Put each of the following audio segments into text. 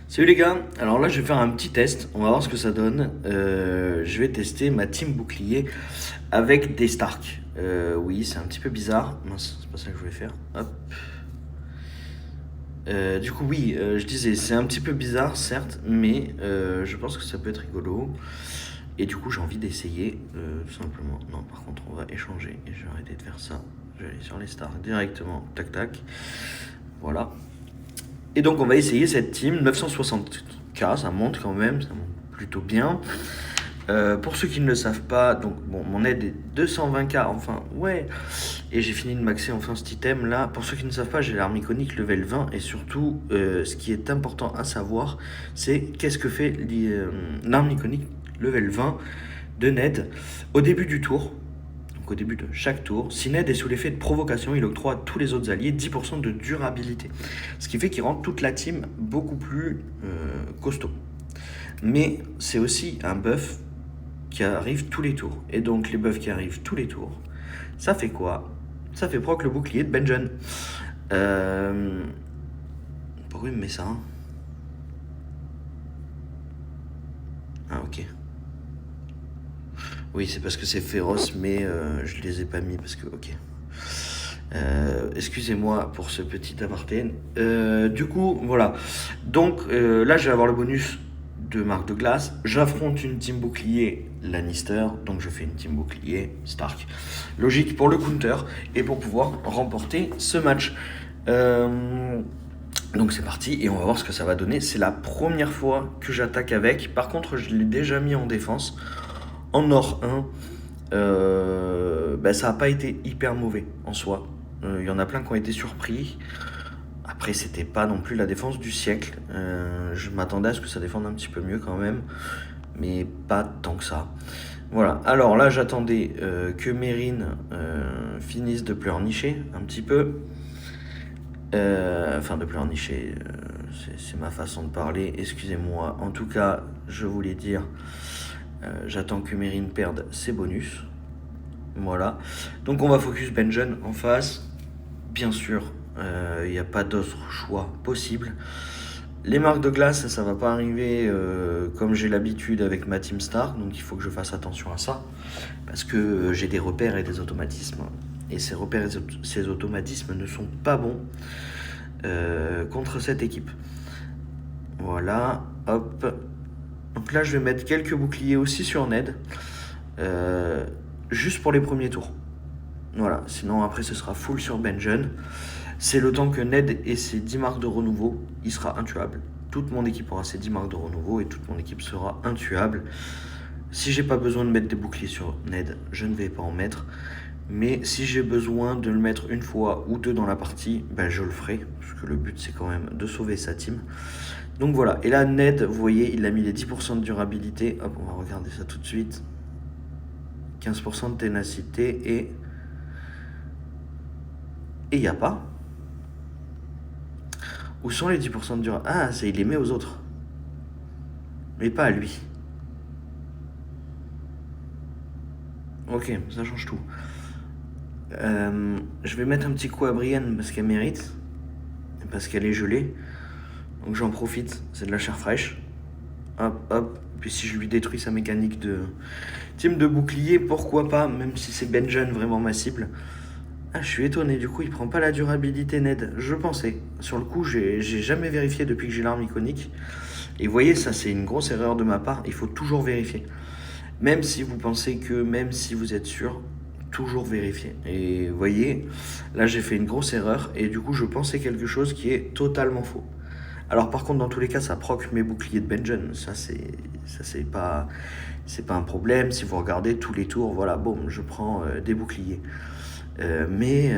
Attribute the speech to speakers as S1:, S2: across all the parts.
S1: Salut les gars, alors là je vais faire un petit test, on va voir ce que ça donne. Je vais tester ma team bouclier avec des Stark. Oui, c'est un petit peu bizarre. Mince, c'est pas ça que je voulais faire. Hop. Du coup, oui, je disais, c'est un petit peu bizarre, certes, mais je pense que ça peut être rigolo. Et du coup, j'ai envie d'essayer, tout simplement. Non, par contre, on va échanger et je vais arrêter de faire ça. Je vais aller sur les Stark directement, tac tac. Voilà. Et donc on va essayer cette team 960K, ça monte quand même, ça monte plutôt bien. Pour ceux qui ne le savent pas, donc bon, mon aide est 220K, enfin ouais, et j'ai fini de maxer enfin cet item là. Pour ceux qui ne savent pas, j'ai l'arme iconique level 20 et surtout, ce qui est important à savoir, c'est qu'est-ce que fait l'arme iconique level 20 de Ned au début du tour. Donc au début de chaque tour, si Ned est sous l'effet de provocation, il octroie à tous les autres alliés 10% de durabilité. Ce qui fait qu'il rend toute la team beaucoup plus costaud. Mais c'est aussi un buff qui arrive tous les tours. Et donc les buffs qui arrivent tous les tours, ça fait quoi? Ça fait proc le bouclier de Benjen. Pourquoi il me met ça? Ah ok. Oui, c'est parce que c'est féroce, mais je les ai pas mis parce que ok. Excusez-moi pour ce petit aparté. Du coup, voilà. Donc là, je vais avoir le bonus de marque de glace. J'affronte une team bouclier Lannister, donc je fais une team bouclier Stark. Logique pour le counter et pour pouvoir remporter ce match. Donc c'est parti et on va voir ce que ça va donner. C'est la première fois que j'attaque avec. Par contre, je l'ai déjà mis en défense. En or 1, ça n'a pas été hyper mauvais en soi. Il y en a plein qui ont été surpris. Après, c'était pas non plus la défense du siècle. Je m'attendais à ce que ça défende un petit peu mieux quand même, mais pas tant que ça. Voilà. Alors là, j'attendais que Mérine finisse de pleurnicher un petit peu. Enfin, de pleurnicher, c'est ma façon de parler. Excusez-moi. En tout cas, je voulais dire, j'attends que Mérine perde ses bonus. Voilà. Donc on va focus Benjen en face. Bien sûr, il n'y a pas d'autre choix possible. Les marques de glace, ça va pas arriver comme j'ai l'habitude avec ma Team Star, donc il faut que je fasse attention à ça, parce que j'ai des repères et des automatismes, et ces repères et ces automatismes ne sont pas bons contre cette équipe. Voilà, hop. Donc là, je vais mettre quelques boucliers aussi sur Ned, juste pour les premiers tours. Voilà, sinon après ce sera full sur Benjen. C'est le temps que Ned ait ses 10 marques de renouveau, il sera intuable. Toute mon équipe aura ses 10 marques de renouveau et toute mon équipe sera intuable. Si j'ai pas besoin de mettre des boucliers sur Ned, je ne vais pas en mettre. Mais si j'ai besoin de le mettre une fois ou deux dans la partie, je le ferai. Parce que le but c'est quand même de sauver sa team. Donc voilà, et là Ned, vous voyez, il a mis les 10% de durabilité. Hop, on va regarder ça tout de suite. 15% de ténacité et il n'y a pas. Où sont les 10% de durabilité? Ah, ça, il les met aux autres. Mais pas à lui. Ok, ça change tout. Je vais mettre un petit coup à Brienne parce qu'elle mérite. Parce qu'elle est gelée. Donc j'en profite, c'est de la chair fraîche. Hop, hop. Puis si je lui détruis sa mécanique de team de bouclier, pourquoi pas, même si c'est Benjen vraiment ma cible. Ah, je suis étonné, du coup il prend pas la durabilité Ned. Je pensais. Sur le coup, j'ai jamais vérifié depuis que j'ai l'arme iconique. Et vous voyez, ça c'est une grosse erreur de ma part, il faut toujours vérifier. Même si vous pensez que, même si vous êtes sûr, toujours vérifier. Et vous voyez, là j'ai fait une grosse erreur et du coup je pensais quelque chose qui est totalement faux. Alors par contre dans tous les cas ça proc mes boucliers de Benjen, ça c'est pas un problème. Si vous regardez tous les tours, voilà, boum, je prends des boucliers. Mais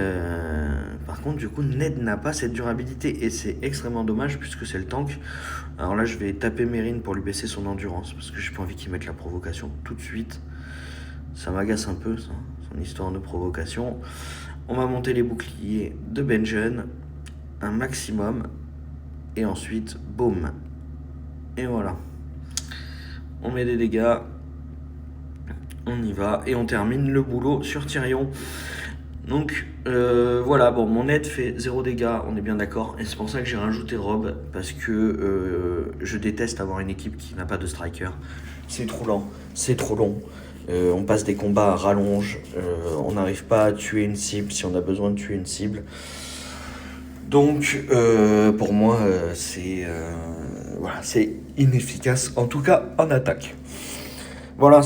S1: par contre du coup Ned n'a pas cette durabilité et c'est extrêmement dommage puisque c'est le tank. Alors là je vais taper Mérine pour lui baisser son endurance parce que j'ai pas envie qu'il mette la provocation tout de suite. Ça m'agace un peu ça, son histoire de provocation. On va monter les boucliers de Benjen un maximum et ensuite boum. Et voilà. On met des dégâts. On y va et on termine le boulot sur Tyrion. Donc voilà, bon, mon aide fait 0 dégâts, on est bien d'accord. Et c'est pour ça que j'ai rajouté Rob, parce que je déteste avoir une équipe qui n'a pas de striker. C'est trop lent, c'est trop long. On passe des combats à rallonge, on n'arrive pas à tuer une cible si on a besoin de tuer une cible. Donc pour moi, voilà, c'est inefficace, en tout cas en attaque. Voilà.